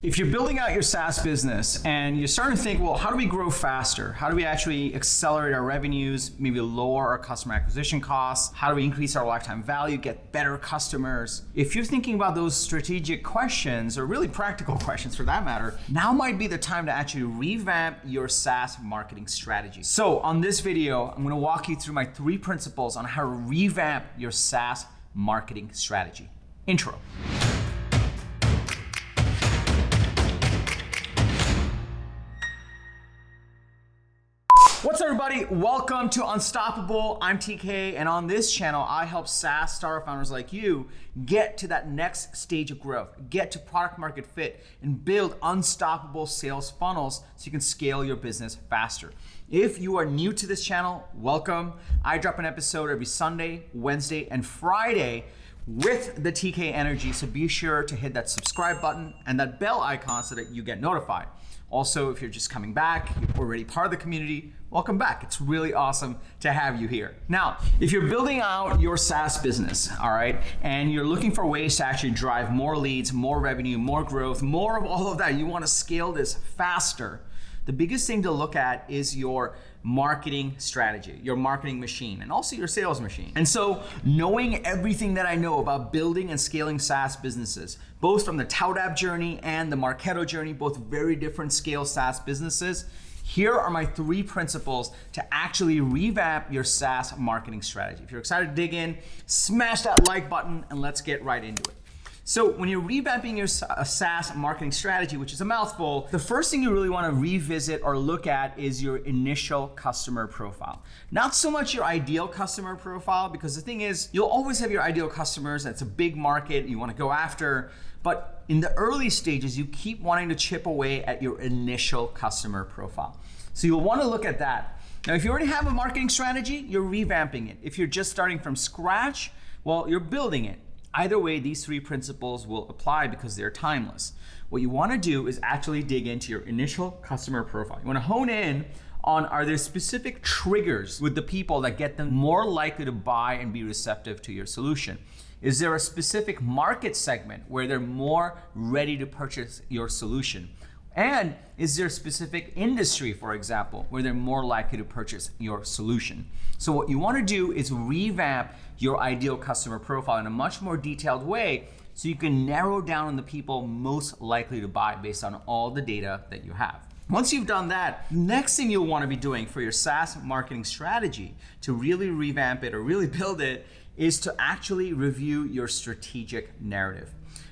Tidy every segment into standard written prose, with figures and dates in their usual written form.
If you're building out your SaaS business and you're starting to think, well, how do we grow faster? How do we actually accelerate our revenues, maybe lower our customer acquisition costs? How do we increase our lifetime value, get better customers? If you're thinking about those strategic questions, or really practical questions for that matter, now might be the time to actually revamp your SaaS marketing strategy. So on this video, I'm gonna walk you through my 3 principles on how to revamp your SaaS marketing strategy. Intro. What's up, everybody? Welcome to Unstoppable. I'm TK, and on this channel, I help SaaS startup founders like you get to that next stage of growth, get to product market fit, and build unstoppable sales funnels so you can scale your business faster. If you are new to this channel, welcome. I drop an episode every Sunday, Wednesday, and Friday with the TK energy, so be sure to hit that subscribe button and that bell icon so that you get notified. Also, if you're just coming back, you're already part of the community, welcome back. It's really awesome to have you here. Now, if you're building out your SaaS business, all right, and you're looking for ways to actually drive more leads, more revenue, more growth, more of all of that, you want to scale this faster, the biggest thing to look at is your marketing strategy, your marketing machine, and also your sales machine. And so knowing everything that I know about building and scaling SaaS businesses, both from the ToutApp journey and the Marketo journey, both very different scale SaaS businesses, here are my 3 principles to actually revamp your SaaS marketing strategy. If you're excited to dig in, smash that like button and let's get right into it. So when you're revamping your SaaS marketing strategy, which is a mouthful, the first thing you really want to revisit or look at is your initial customer profile. Not so much your ideal customer profile, because the thing is, you'll always have your ideal customers. That's a big market you want to go after. But in the early stages, you keep wanting to chip away at your initial customer profile. So you'll want to look at that. Now, if you already have a marketing strategy, you're revamping it. If you're just starting from scratch, well, you're building it. Either way, these 3 principles will apply because they're timeless. What you want to do is actually dig into your initial customer profile. You want to hone in on, are there specific triggers with the people that get them more likely to buy and be receptive to your solution? Is there a specific market segment where they're more ready to purchase your solution? And is there a specific industry, for example, where they're more likely to purchase your solution? So what you want to do is revamp your ideal customer profile in a much more detailed way so you can narrow down on the people most likely to buy based on all the data that you have. Once you've done that, next thing you'll want to be doing for your SaaS marketing strategy to really revamp it or really build it is to actually review your strategic narrative.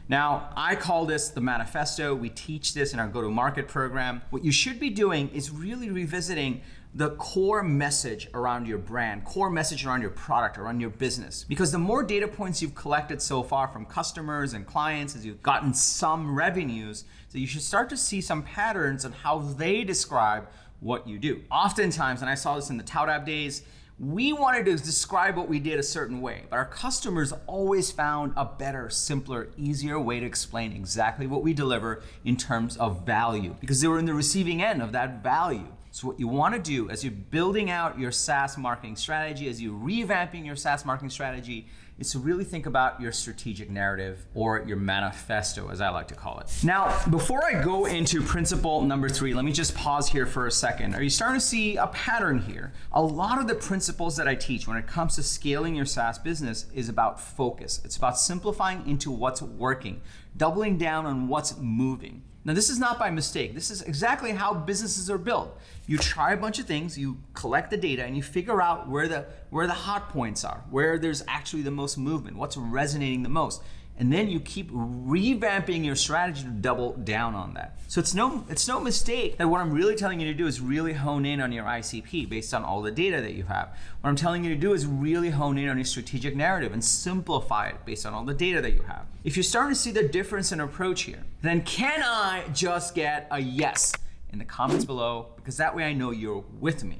Now, I call this the manifesto. We teach this in our go-to-market program. What you should be doing is really revisiting the core message around your brand, core message around your product, around your business. Because the more data points you've collected so far from customers and clients as you've gotten some revenues, so you should start to see some patterns on how they describe what you do. Oftentimes, and I saw this in the ToutApp days, we wanted to describe what we did a certain way, but our customers always found a better, simpler, easier way to explain exactly what we deliver in terms of value, because they were in the receiving end of that value. So what you want to do as you're building out your SaaS marketing strategy, as you're revamping your SaaS marketing strategy, is to really think about your strategic narrative, or your manifesto, as I like to call it. Now, before I go into principle number 3, let me just pause here for a second. Are you starting to see a pattern here? A lot of the principles that I teach when it comes to scaling your SaaS business is about focus. It's about simplifying into what's working, doubling down on what's moving. Now, this is not by mistake. This is exactly how businesses are built. You try a bunch of things, you collect the data, and you figure out where the hot points are, where there's actually the most movement, what's resonating the most. And then you keep revamping your strategy to double down on that. So it's no mistake that what I'm really telling you to do is really hone in on your ICP based on all the data that you have. What I'm telling you to do is really hone in on your strategic narrative and simplify it based on all the data that you have. If you're starting to see the difference in approach here, then can I just get a yes in the comments below? Because that way I know you're with me.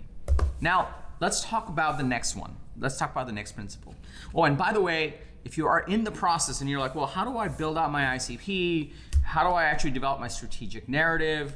Now, let's talk about the next one. Let's talk about the next principle. Oh, and by the way, if you are in the process and you're like, well, how do I build out my ICP? How do I actually develop my strategic narrative?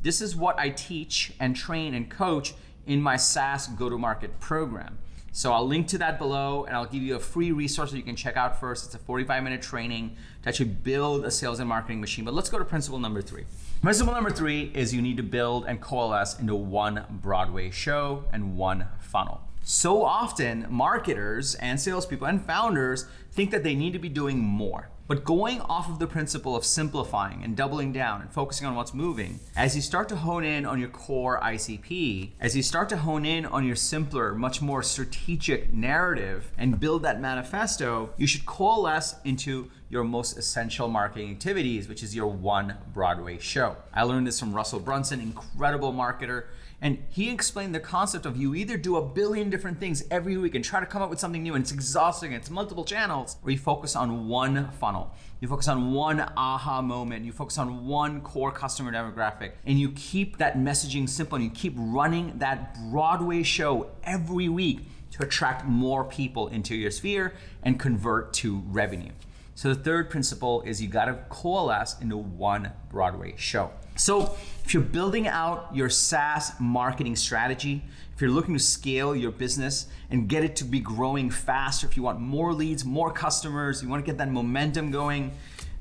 This is what I teach and train and coach in my SaaS go-to-market program. So I'll link to that below, and I'll give you a free resource that you can check out first. It's a 45-minute training to actually build a sales and marketing machine. But let's go to principle number 3. Principle number 3 is you need to build and coalesce into one Broadway show and one funnel. So often, marketers and salespeople and founders think that they need to be doing more. But going off of the principle of simplifying and doubling down and focusing on what's moving, as you start to hone in on your core ICP, as you start to hone in on your simpler, much more strategic narrative and build that manifesto, you should coalesce into your most essential marketing activities, which is your one Broadway show. I learned this from Russell Brunson, incredible marketer. And he explained the concept of you either do a billion different things every week and try to come up with something new and it's exhausting, it's multiple channels, or you focus on one funnel. You focus on one aha moment, you focus on one core customer demographic, and you keep that messaging simple and you keep running that Broadway show every week to attract more people into your sphere and convert to revenue. So the third principle is you gotta coalesce into one Broadway show. So if you're building out your SaaS marketing strategy, if you're looking to scale your business and get it to be growing faster, if you want more leads, more customers, you want to get that momentum going,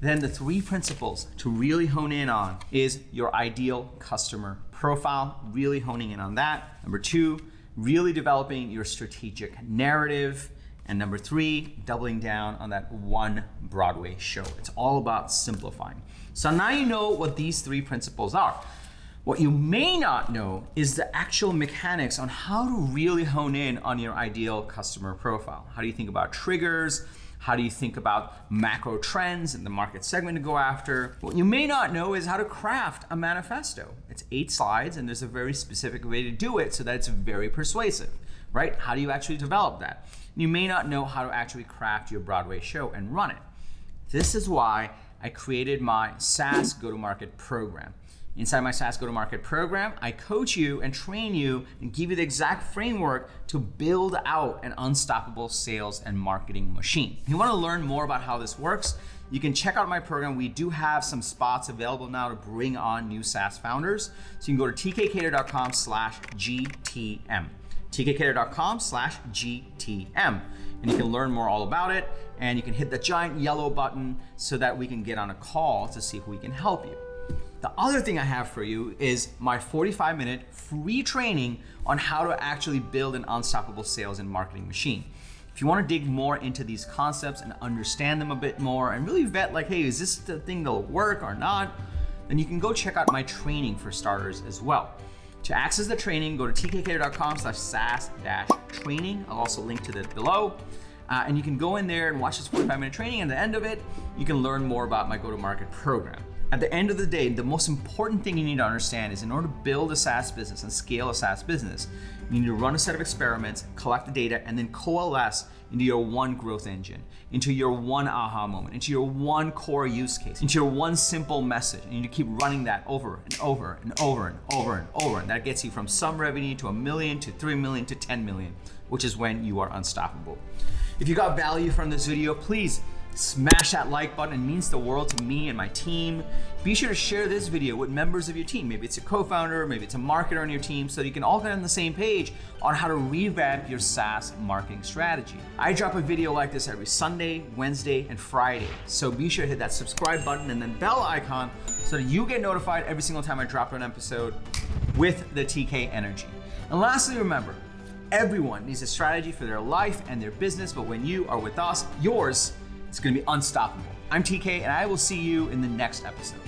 then the 3 principles to really hone in on is your ideal customer profile, really honing in on that. Number 2, really developing your strategic narrative. And number 3, doubling down on that one Broadway show. It's all about simplifying. So now you know what these 3 principles are. What you may not know is the actual mechanics on how to really hone in on your ideal customer profile. How do you think about triggers? How do you think about macro trends in the market segment to go after? What you may not know is how to craft a manifesto. It's 8 slides and there's a very specific way to do it so that it's very persuasive, right? How do you actually develop that? You may not know how to actually craft your Broadway show and run it. This is why I created my SaaS go-to-market program. Inside my SaaS go-to-market program, I coach you and train you and give you the exact framework to build out an unstoppable sales and marketing machine. If you want to learn more about how this works, you can check out my program. We do have some spots available now to bring on new SaaS founders. So you can go to tkkader.com/GTM. tkkader.com/GTM. And you can learn more all about it. And you can hit the giant yellow button so that we can get on a call to see if we can help you. The other thing I have for you is my 45-minute free training on how to actually build an unstoppable sales and marketing machine. If you want to dig more into these concepts and understand them a bit more and really vet like, hey, is this the thing that'll work or not? Then you can go check out my training for starters as well. To access the training, go to tkkader.com/SaaS-training. I'll also link to that below. And you can go in there and watch this 45-minute training. And at the end of it, you can learn more about my go-to-market program. At the end of the day, the most important thing you need to understand is in order to build a SaaS business and scale a SaaS business, you need to run a set of experiments, collect the data, and then coalesce into your one growth engine, into your one aha moment, into your one core use case, into your one simple message. And you need to keep running that over and over and over and over and over. And that gets you from some revenue to $1 million to $3 million to $10 million, which is when you are unstoppable. If you got value from this video, please smash that like button. It means the world to me and my team. Be sure to share this video with members of your team. Maybe it's a co-founder, maybe it's a marketer on your team, so you can all get on the same page on how to revamp your SaaS marketing strategy. I drop a video like this every Sunday, Wednesday, and Friday. So be sure to hit that subscribe button and then bell icon so that you get notified every single time I drop an episode with the TK energy. And lastly, remember, everyone needs a strategy for their life and their business, but when you are with us, yours, it's going to be unstoppable. I'm TK, and I will see you in the next episode.